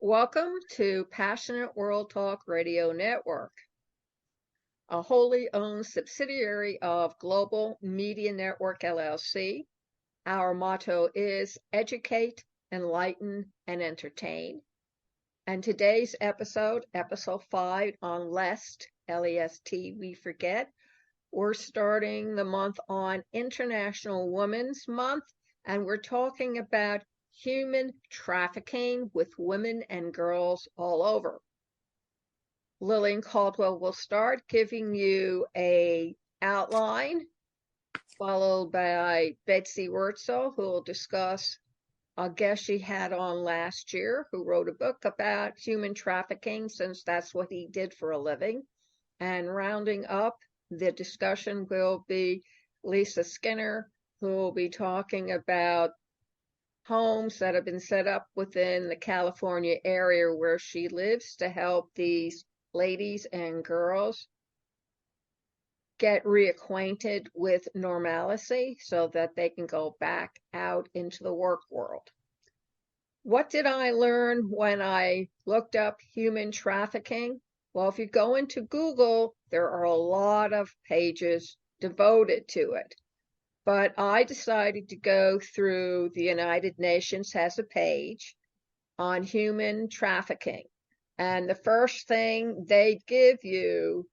Welcome to Passionate World Talk Radio Network, a wholly owned subsidiary of Global Media Network LLC. Our motto is educate, enlighten, and entertain. And today's episode 5 on Lest, L-E-S-T, we forget. We're starting the month on International Women's Month, and we're talking about human trafficking with women and girls all over. Lillian Cauldwell will start giving you an outline, followed by Betsy Wurzel, who will discuss a guest she had on last year, who wrote a book about human trafficking, since that's what he did for a living. And rounding up the discussion will be Lisa Skinner, who will be talking about homes that have been set up within the California area where she lives to help these ladies and girls get reacquainted with normalcy so that they can go back out into the work world. What did I learn when I looked up human trafficking? Well, if you go into Google, there are a lot of pages devoted to it. But I decided to go through the United Nations has a page on human trafficking. And the first thing they give you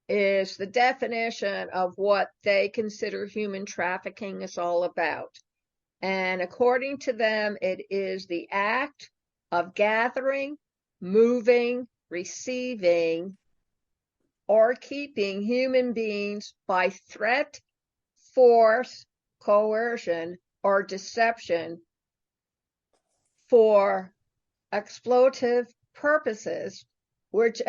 is the definition of what they consider human trafficking is all about. And according to them, it is the act of gathering, moving, receiving, or keeping human beings by threat, force, coercion, or deception for exploitative purposes, which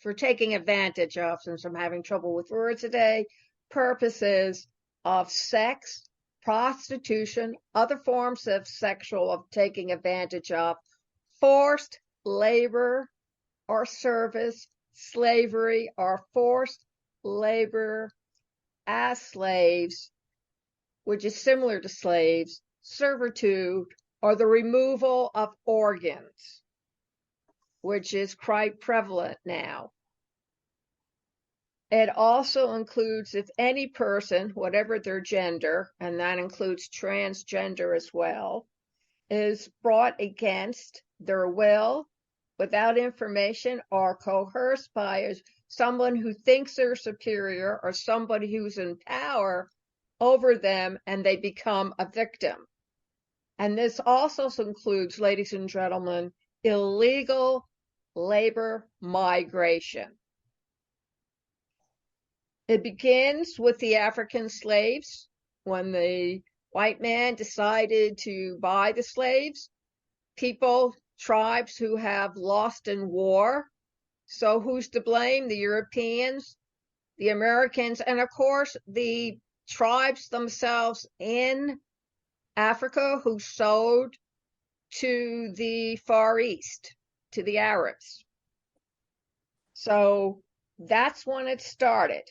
for taking advantage of, since I'm having trouble with words today, purposes of sex, prostitution, other forms of sexual of taking advantage of, forced labor or service, slavery or forced labor as slaves, which is similar to slaves, servitude, or the removal of organs, which is quite prevalent now. It also includes if any person, whatever their gender, and that includes transgender as well, is brought against their will, without information, or coerced by someone who thinks they're superior or somebody who's in power over them, and they become a victim. And this also includes, ladies and gentlemen, illegal labor migration. It begins with the African slaves. When the white man decided to buy the slaves, tribes who have lost in war. So who's to blame? The Europeans, the Americans, and of course the tribes themselves in Africa who sold to the Far East, to the Arabs. So that's when it started.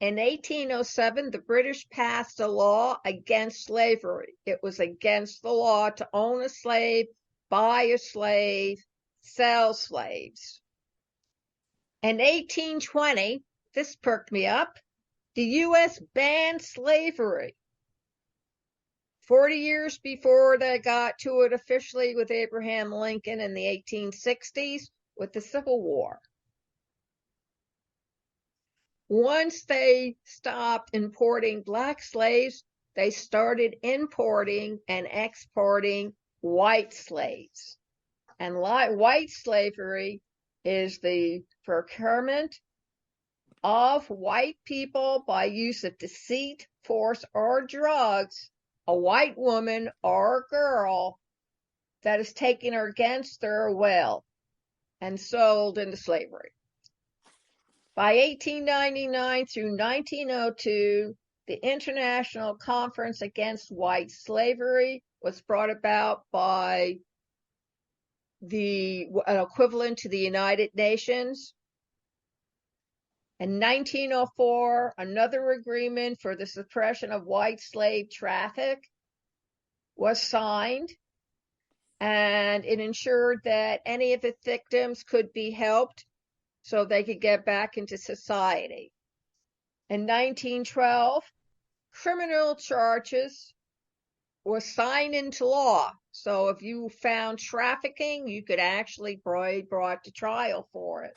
In 1807, the British passed a law against slavery. It was against the law to own a slave, buy a slave, sell slaves. In 1820, this perked me up, the U.S. banned slavery. 40 years before they got to it officially with Abraham Lincoln in the 1860s with the Civil War. Once they stopped importing black slaves, they started importing and exporting white slaves. And white slavery is the procurement of white people by use of deceit, force, or drugs, a white woman or girl that is taken against their will and sold into slavery. By 1899 through 1902, the International Conference Against White Slavery was brought about by an equivalent to the United Nations. In 1904, another agreement for the suppression of white slave traffic was signed. and it ensured that any of its victims could be helped so they could get back into society. In 1912, criminal charges were signed into law. So if you found trafficking, you could actually be brought to trial for it.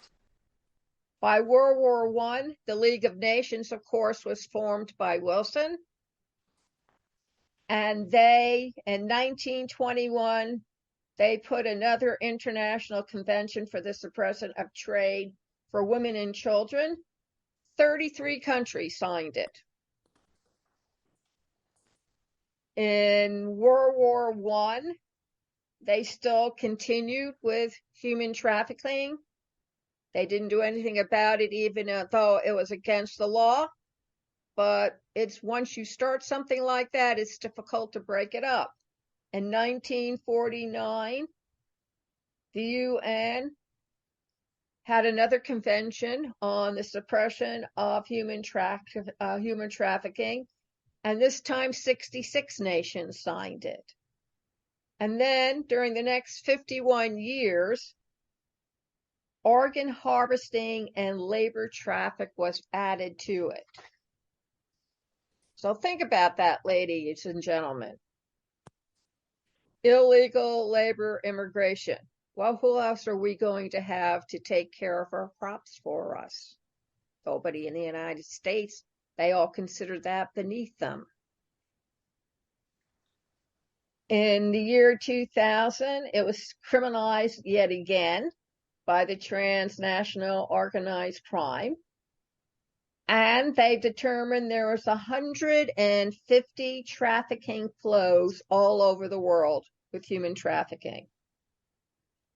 By World War I, the League of Nations, of course, was formed by Wilson. And they, in 1921, they put another international convention for the suppression of trade for women and children. 33 countries signed it. In World War I, they still continued with human trafficking. They didn't do anything about it, even though it was against the law. But it's once you start something like that, it's difficult to break it up. In 1949, the UN had another convention on the suppression of human trafficking, and this time 66 nations signed it. And then during the next 51 years, organ harvesting and labor traffic was added to it. So think about that, ladies and gentlemen. Illegal labor immigration. Well, who else are we going to have to take care of our crops for us? Nobody in the United States. They all consider that beneath them. In the year 2000, it was criminalized yet again by the transnational organized crime. And they determined there was 150 trafficking flows all over the world with human trafficking.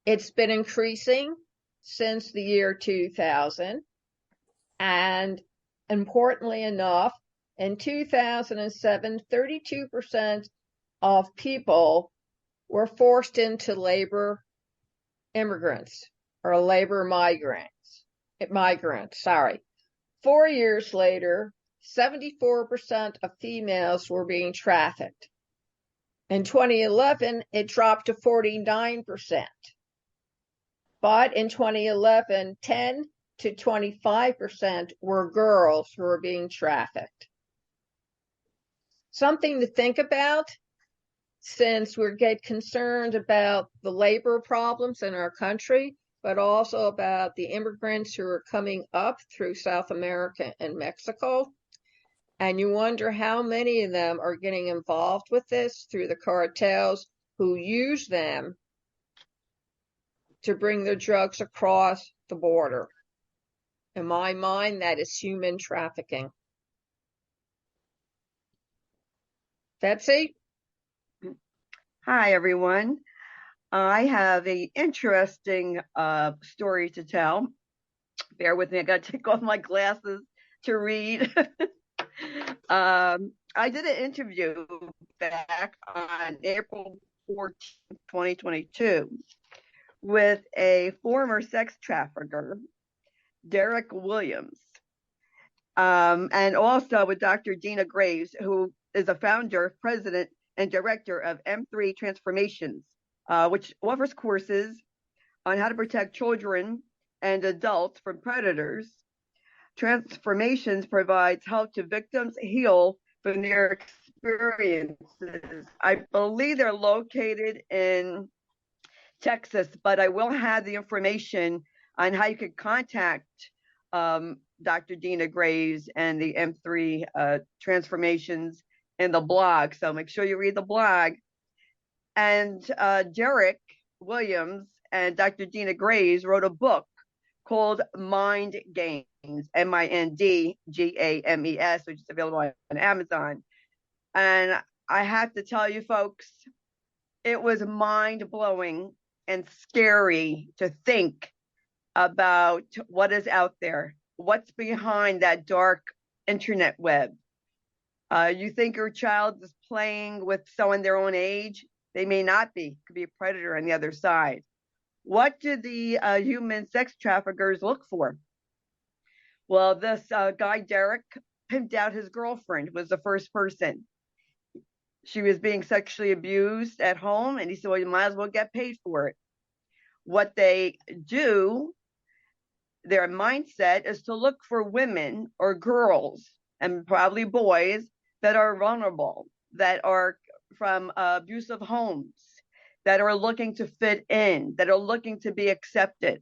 It's been increasing since the year 2000. And importantly enough, in 2007, 32% of people were forced into labor immigrants or labor migrants. 4 years later, 74% of females were being trafficked. In 2011, it dropped to 49%. But in 2011, 10 to 25% were girls who were being trafficked. Something to think about, since we get concerned about the labor problems in our country, but also about the immigrants who are coming up through South America and Mexico. And you wonder how many of them are getting involved with this through the cartels who use them to bring their drugs across the border. In my mind, that is human trafficking. Betsy? Hi, everyone. I have an interesting story to tell. Bear with me, I got to take off my glasses to read. I did an interview back on April 14, 2022 with a former sex trafficker, Derek Williams, and also with Dr. Deena Graves, who is a founder, president, and director of M3Transformations, which offers courses on how to protect children and adults from predators. Transformations provides help to victims heal from their experiences. I believe they're located in Texas, but I will have the information on how you could contact Dr. Deena Graves and the M3 Transformations in the blog. So make sure you read the blog. And Derek Williams and Dr. Deena Graves wrote a book called Mind Games, MINDGAMES, which is available on Amazon. And I have to tell you, folks, it was mind-blowing and scary to think about what is out there, what's behind that dark internet web. You think your child is playing with someone their own age? They may not be. Could be a predator on the other side. What do the human sex traffickers look for? Well, this guy, Derek, pimped out his girlfriend, was the first person. she was being sexually abused at home, and he said, well, you might as well get paid for it. What they do, their mindset is to look for women or girls, and probably boys, that are vulnerable, that are from abusive homes, that are looking to fit in, that are looking to be accepted.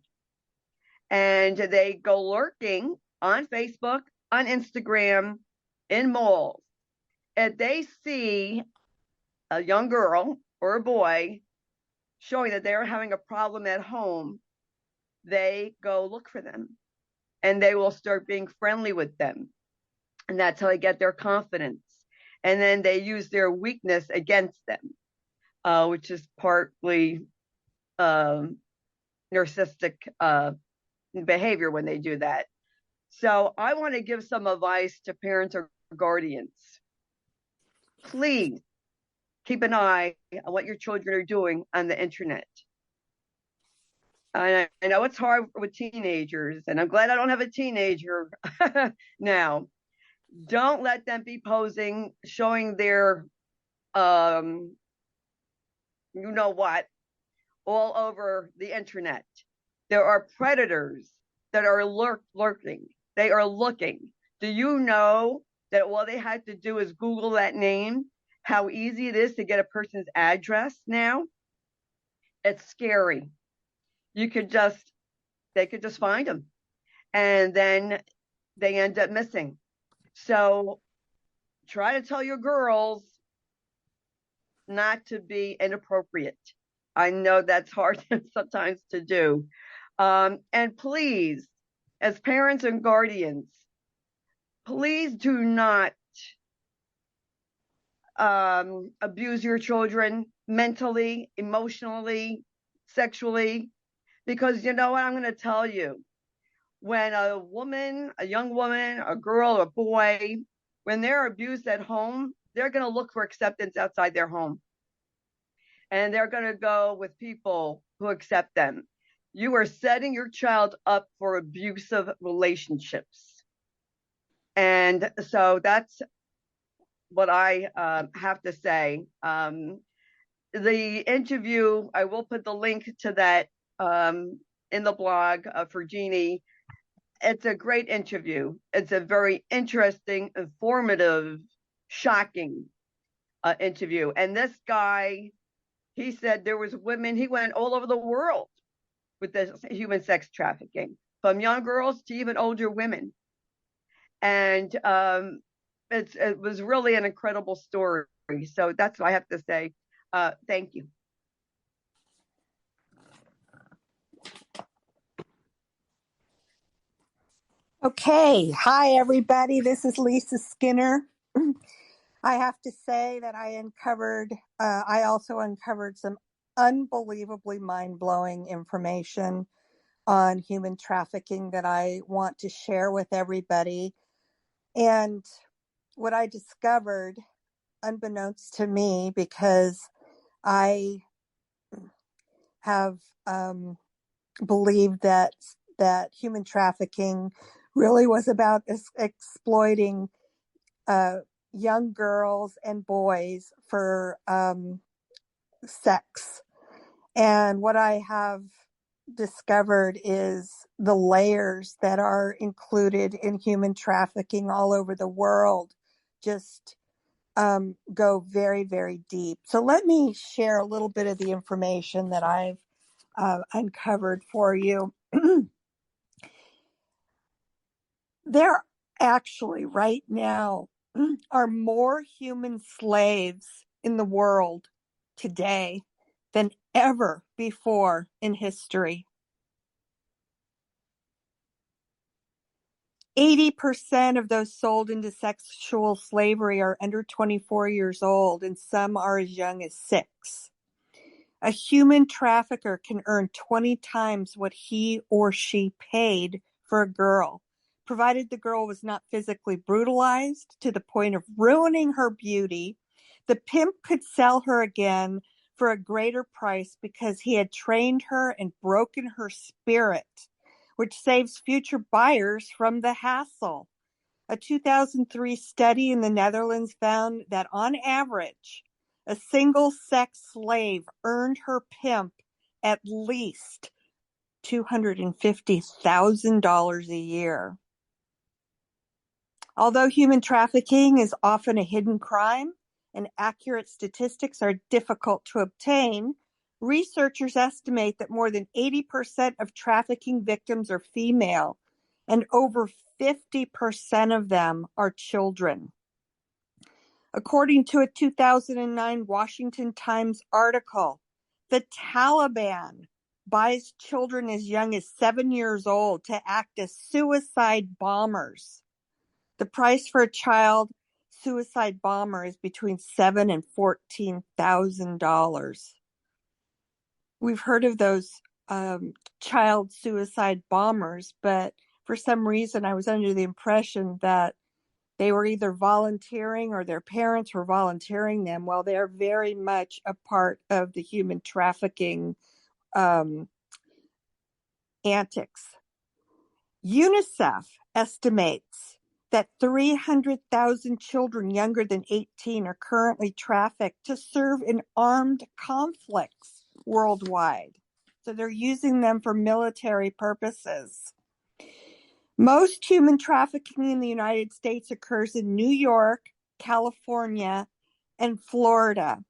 And they go lurking on Facebook, on Instagram, in malls. If they see a young girl or a boy showing that they're having a problem at home, they go look for them and they will start being friendly with them. And that's how they get their confidence. And then they use their weakness against them, which is partly narcissistic behavior when they do that. So I want to give some advice to parents or guardians. Please keep an eye on what your children are doing on the internet. I know it's hard with teenagers, and I'm glad I don't have a teenager now. Don't let them be posing, showing their, you know what, all over the internet. There are predators that are lurking. They are looking. Do you know that all they had to do is Google that name? How easy it is to get a person's address now? It's scary. They could just find them, and then they end up missing. So try to tell your girls not to be inappropriate. I know that's hard sometimes to do. And please, as parents and guardians, please do not abuse your children mentally, emotionally, sexually, because you know what, I'm going to tell you. When a woman, a young woman, a girl, a boy, when they're abused at home, they're going to look for acceptance outside their home. And they're going to go with people who accept them. You are setting your child up for abusive relationships. And so that's what I have to say. The interview, I will put the link to that in the blog for Jeannie. It's a great interview. It's a very interesting, informative, shocking interview. And this guy, he said there was women, he went all over the world with this human sex trafficking, from young girls to even older women. And it was really an incredible story. So that's what I have to say. Thank you. Okay. Hi, everybody. This is Lisa Skinner. I have to say that I also uncovered some unbelievably mind-blowing information on human trafficking that I want to share with everybody. And what I discovered, unbeknownst to me, because I have believed that human trafficking really was about exploiting young girls and boys for sex. And what I have discovered is the layers that are included in human trafficking all over the world just go very, very deep. So let me share a little bit of the information that I've uncovered for you. There actually right now are more human slaves in the world today than ever before in history. 80% of those sold into sexual slavery are under 24 years old, and some are as young as 6. A human trafficker can earn 20 times what he or she paid for a girl, provided the girl was not physically brutalized to the point of ruining her beauty. The pimp could sell her again for a greater price because he had trained her and broken her spirit, which saves future buyers from the hassle. A 2003 study in the Netherlands found that on average, A single sex slave earned her pimp at least $250,000 a year. Although human trafficking is often a hidden crime and accurate statistics are difficult to obtain, researchers estimate that more than 80% of trafficking victims are female, and over 50% of them are children. According to a 2009 Washington Times article, the Taliban buys children as young as 7 years old to act as suicide bombers. The price for a child suicide bomber is between $7,000 and $14,000. We've heard of those child suicide bombers, but for some reason I was under the impression that they were either volunteering or their parents were volunteering them. Well, they're very much a part of the human trafficking antics. UNICEF estimates that 300,000 children younger than 18 are currently trafficked to serve in armed conflicts worldwide. So they're using them for military purposes. Most human trafficking in the United States occurs in New York, California, and Florida.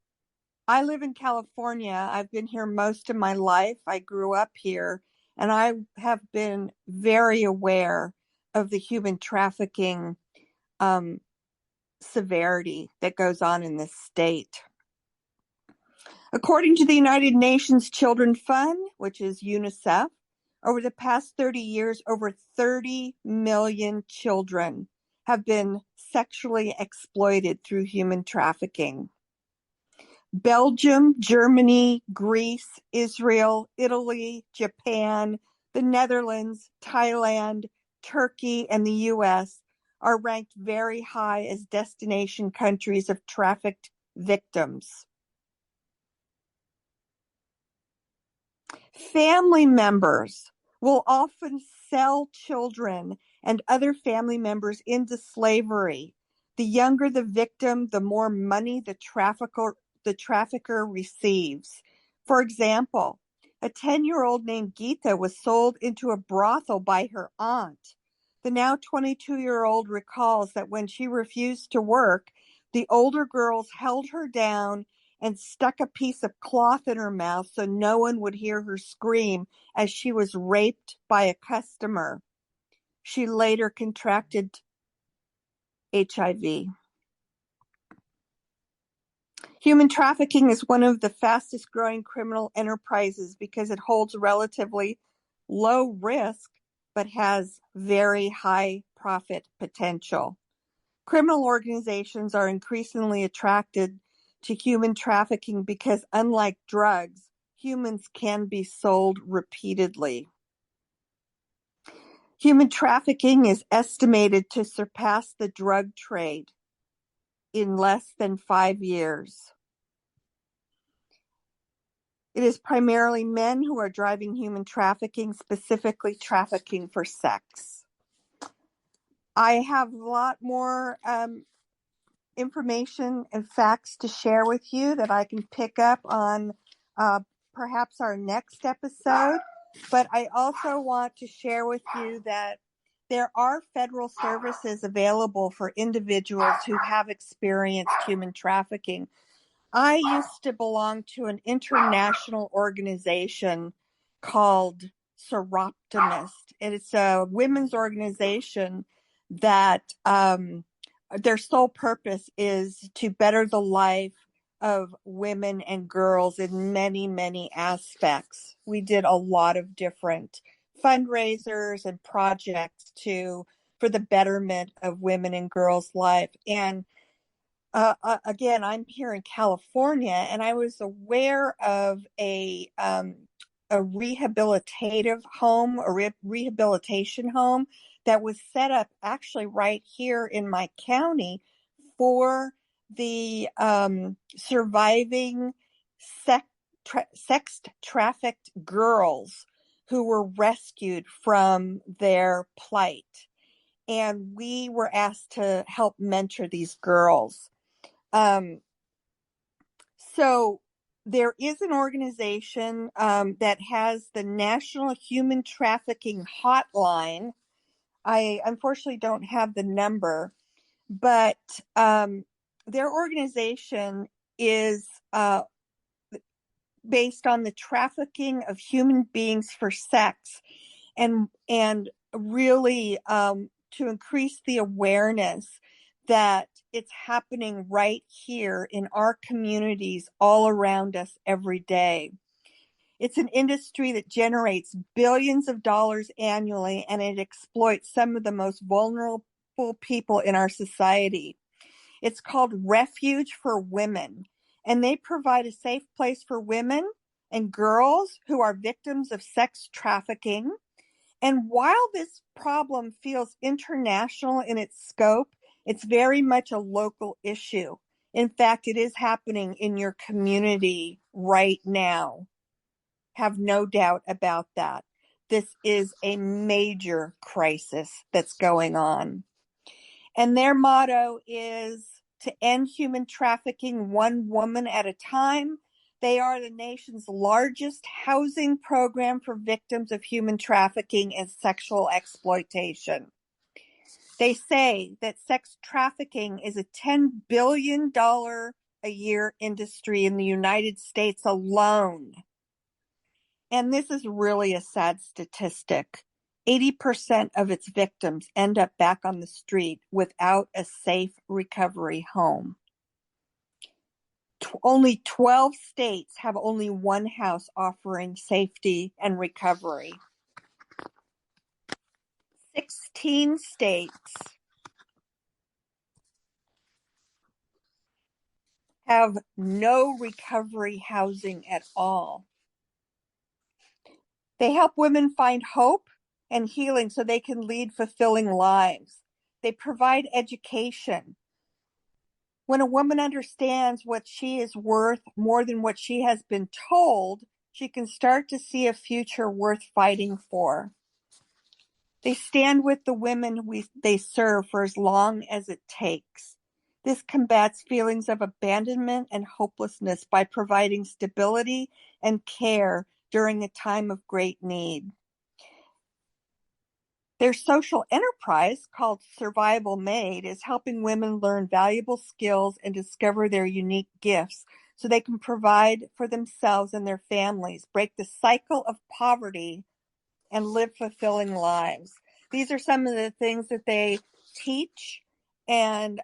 I live in California. I've been here most of my life. I grew up here, and I have been very aware of the human trafficking severity that goes on in this state. According to the United Nations Children Fund, which is UNICEF, over the past 30 years, over 30 million children have been sexually exploited through human trafficking. Belgium, Germany, Greece, Israel, Italy, Japan, the Netherlands, Thailand, Turkey, and the US are ranked very high as destination countries of trafficked victims. Family members will often sell children and other family members into slavery. The younger the victim, the more money the trafficker receives. For example, a 10-year-old named Geeta was sold into a brothel by her aunt. The now 22-year-old recalls that when she refused to work, the older girls held her down and stuck a piece of cloth in her mouth so no one would hear her scream as she was raped by a customer. She later contracted HIV. Human trafficking is one of the fastest growing criminal enterprises because it holds relatively low risk but has very high profit potential. Criminal organizations are increasingly attracted to human trafficking because, unlike drugs, humans can be sold repeatedly. Human trafficking is estimated to surpass the drug trade in less than 5 years. It is primarily men who are driving human trafficking, specifically trafficking for sex. I have a lot more information and facts to share with you that I can pick up on perhaps our next episode, but I also want to share with you that there are federal services available for individuals who have experienced human trafficking. I used to belong to an international organization called Seroptimist. It's a women's organization that their sole purpose is to better the life of women and girls in many, many aspects. We did a lot of different fundraisers and projects for the betterment of women and girls' life. And again, I'm here in California, and I was aware of a rehabilitative home, a rehabilitation home that was set up actually right here in my county for the surviving sex trafficked girls who were rescued from their plight. And we were asked to help mentor these girls. So there is an organization that has the National Human Trafficking Hotline. I unfortunately don't have the number, but their organization is based on the trafficking of human beings for sex, and really to increase the awareness that it's happening right here in our communities all around us every day. It's an industry that generates billions of dollars annually, and it exploits some of the most vulnerable people in our society. It's called Refuge for Women, and they provide a safe place for women and girls who are victims of sex trafficking. And while this problem feels international in its scope, it's very much a local issue. In fact, it is happening in your community right now. Have no doubt about that. This is a major crisis that's going on. And their motto is to end human trafficking one woman at a time. They are the nation's largest housing program for victims of human trafficking and sexual exploitation. They say that sex trafficking is a $10 billion a year industry in the United States alone. And this is really a sad statistic. 80% of its victims end up back on the street without a safe recovery home. Only 12 states have only one house offering safety and recovery. 16 states have no recovery housing at all. They help women find hope and healing so they can lead fulfilling lives. They provide education. When a woman understands what she is worth more than what she has been told, she can start to see a future worth fighting for. They stand with the women they serve for as long as it takes. This combats feelings of abandonment and hopelessness by providing stability and care during a time of great need. Their social enterprise, called Survival Made, is helping women learn valuable skills and discover their unique gifts so they can provide for themselves and their families, break the cycle of poverty, and live fulfilling lives. These are some of the things that they teach and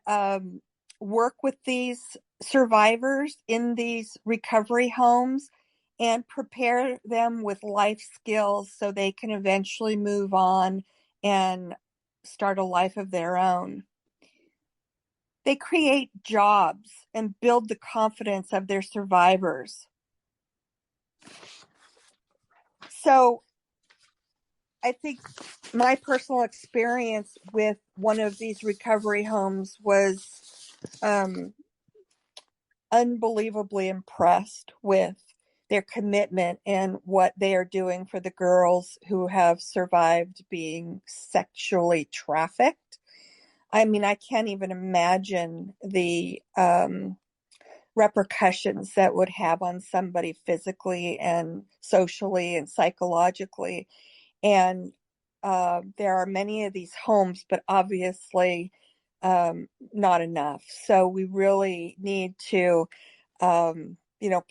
work with these survivors in these recovery homes and prepare them with life skills so they can eventually move on and start a life of their own. They create jobs and build the confidence of their survivors. So I think my personal experience with one of these recovery homes was unbelievably impressed with their commitment and what they are doing for the girls who have survived being sexually trafficked. I mean, I can't even imagine the repercussions that would have on somebody physically and socially and psychologically. And there are many of these homes, but obviously not enough. So we really need to,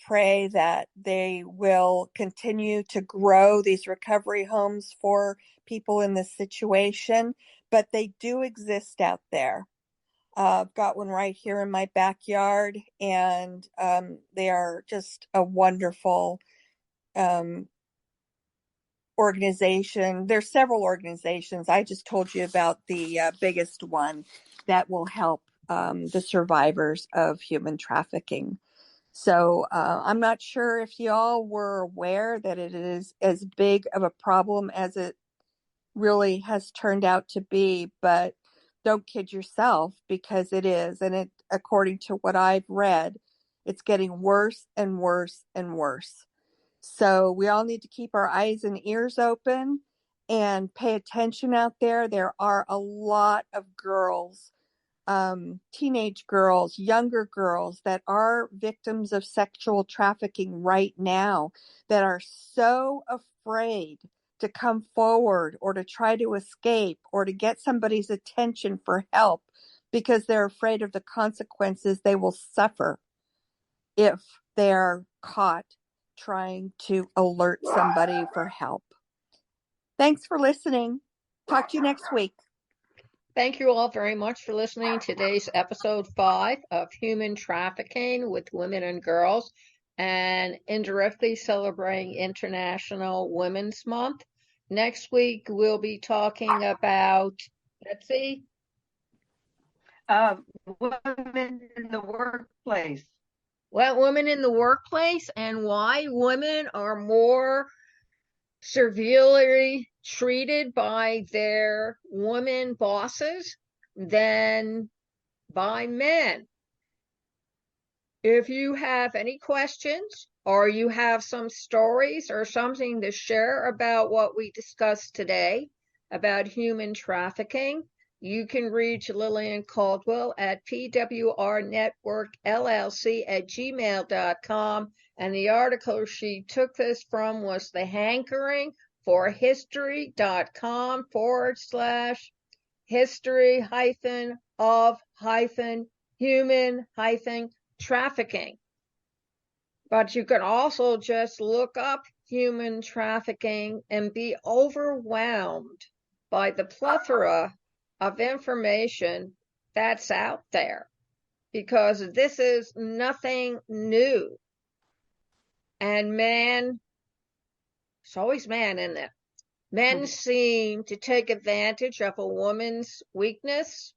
pray that they will continue to grow these recovery homes for people in this situation. But they do exist out there. I've got one right here in my backyard, and they are just a wonderful organization. There's several organizations. I just told you about the biggest one that will help the survivors of human trafficking. So I'm not sure if y'all were aware that it is as big of a problem as it really has turned out to be, but don't kid yourself, because it is. And it, according to what I've read, it's getting worse and worse and worse. So we all need to keep our eyes and ears open and pay attention out there. There are a lot of girls teenage girls, younger girls that are victims of sexual trafficking right now that are so afraid to come forward or to try to escape or to get somebody's attention for help because they're afraid of the consequences they will suffer if they're caught trying to alert somebody for help. Thanks for listening. Talk to you next week. Thank you all very much for listening to today's episode 5 of Human Trafficking with Women and Girls, and indirectly celebrating International Women's Month. Next week, we'll be talking about, Betsy? Women in the workplace. Well, women in the workplace and why women are more severely treated by their women bosses than by men. If you have any questions or you have some stories or something to share about what we discussed today about human trafficking, you can reach Lillian Cauldwell at PWRNetworkLLC@gmail.com. And the article she took this from was The Hankering for history.com/history-of-human-trafficking. But you can also just look up human trafficking and be overwhelmed by the plethora of information that's out there, because this is nothing new. And man, it's always man, isn't it? Men seem to take advantage of a woman's weakness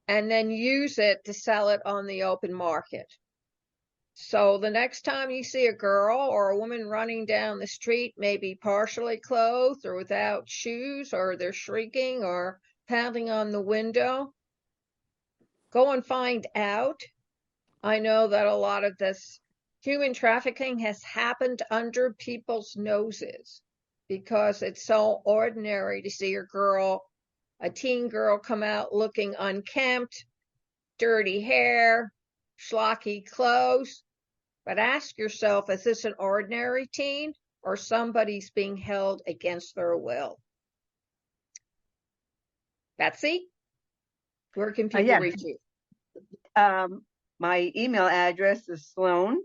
and then use it to sell it on the open market. So the next time you see a girl or a woman running down the street, maybe partially clothed or without shoes, or they're shrieking or pounding on the window, go and find out. I know that a lot of this human trafficking has happened under people's noses because it's so ordinary to see a teen girl come out looking unkempt, dirty hair, schlocky clothes. But ask yourself, is this an ordinary teen or somebody's being held against their will? Betsy, where can people reach you? My email address is Sloan,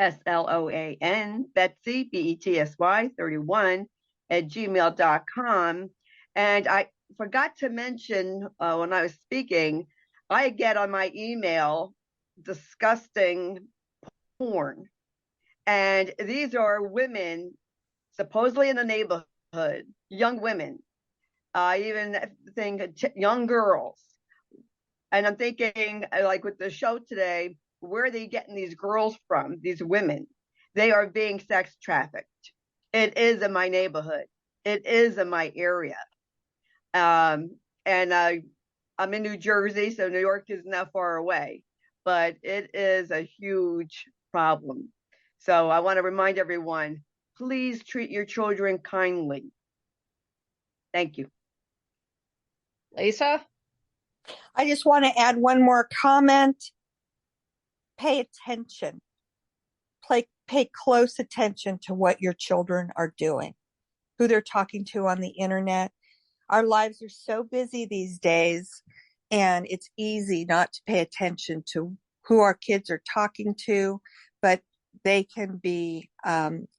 SLOAN, Betsy, BETSY 31 @gmail.com. And I forgot to mention when I was speaking, I get on my email disgusting porn. And these are women supposedly in the neighborhood, young women. I even think young girls. And I'm thinking, like with the show today, where are they getting these girls from, these women? They are being sex trafficked. It is in my neighborhood. It is in my area. And I'm in New Jersey, so New York isn't that far away. But it is a huge problem. So I want to remind everyone, please treat your children kindly. Thank you. Lisa? I just want to add one more comment. Pay attention. Pay close attention to what your children are doing, who they're talking to on the internet. Our lives are so busy these days, and it's easy not to pay attention to who our kids are talking to, but they can be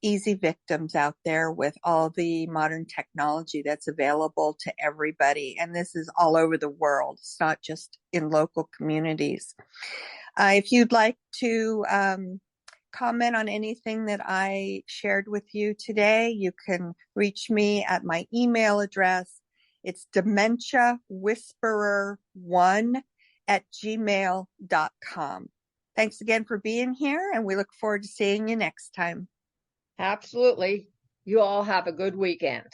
easy victims out there with all the modern technology that's available to everybody. And this is all over the world. It's not just in local communities. If you'd like to comment on anything that I shared with you today, you can reach me at my email address. It's dementiawhisperer1@gmail.com. Thanks again for being here, and we look forward to seeing you next time. Absolutely. You all have a good weekend.